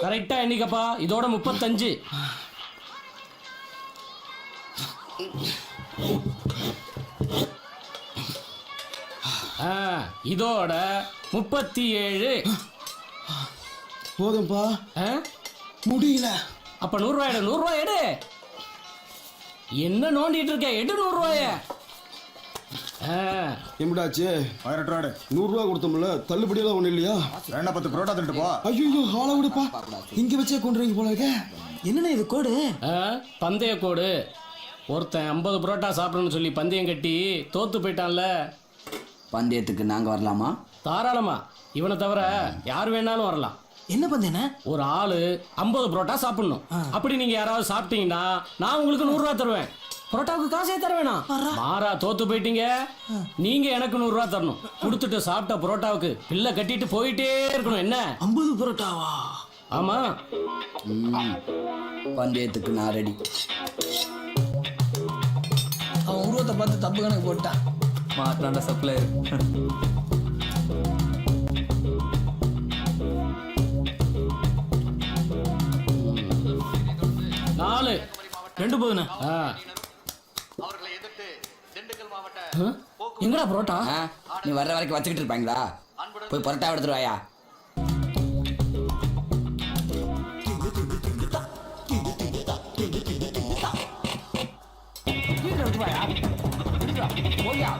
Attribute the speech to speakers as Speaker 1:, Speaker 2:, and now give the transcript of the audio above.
Speaker 1: கரெக்டா எண்ணிக்கப்பா. இதோட 35. இதோட 37.
Speaker 2: போதும்பா, முடியல.
Speaker 1: அப்ப 100 ரூபாய் எடு. 100 ரூபாய் எடு. என்ன நோண்டிட்டு இருக்க? எடு 100 ரூபாய.
Speaker 2: எம்பிடாச்சு?
Speaker 3: 18 ரூபாய்.
Speaker 2: 100 ரூபா கொடுத்தோம்ல, தள்ளுபடியெல்லாம் ஒண்ணு இல்லையா?
Speaker 3: வேணா 10 புரோட்டா திட்டு போ.
Speaker 2: ஐயோ, ஆள விடுப்பா. இங்க வச்சே கொண்டுறீங்க போல இருக்க.
Speaker 4: என்னண்ணே இது கோடு?
Speaker 1: பந்தய கோடு. ஒருத்தன் 50 புரோட்டா சாப்பிடணும்னு சொல்லி பந்தயம் கட்டி தோத்து போயிட்டான்ல.
Speaker 4: பந்தயத்துக்கு நாங்க வரலாமா?
Speaker 1: தாராளமா. இவனை தவிர யார் வேணாலும் வரலாம்.
Speaker 4: என்ன பந்தயண்ணே?
Speaker 1: ஒரு ஆளு 50 புரோட்டா சாப்பிடணும். அப்படி நீங்க யாராவது சாப்பிட்டீங்கன்னா நான் உங்களுக்கு 100 ரூபா தருவேன். புரோட்டாவுக்கு காசே தர வேணாம். மாறா தோத்து போயிட்டீங்க, நீங்க எனக்கு 100 ரூபா தரணும். கொடுத்துட்டு சாப்பிட்ட புரோட்டாவுக்கு பில்ல கட்டிட்டு போயிட்டே இருக்கணும். என்ன
Speaker 4: 50 புரோட்டாவா?
Speaker 1: ஆமா.
Speaker 4: பந்தயத்துக்கு நான் ரெடி.
Speaker 5: அவன் உருவத்தை பார்த்து தப்பு கணக்கு போட்டான்.
Speaker 4: மாட்டாண்ட சப்ளையர்.
Speaker 1: நாலு
Speaker 4: 2 போதுண்ணே.
Speaker 1: எங்கடா புரோட்டா?
Speaker 4: நீ வர்ற வரைக்கும் வச்சுக்கிட்டு இருப்பாங்களா? போய் புரோட்டா எடுத்துட்டு வாயா.
Speaker 1: போயா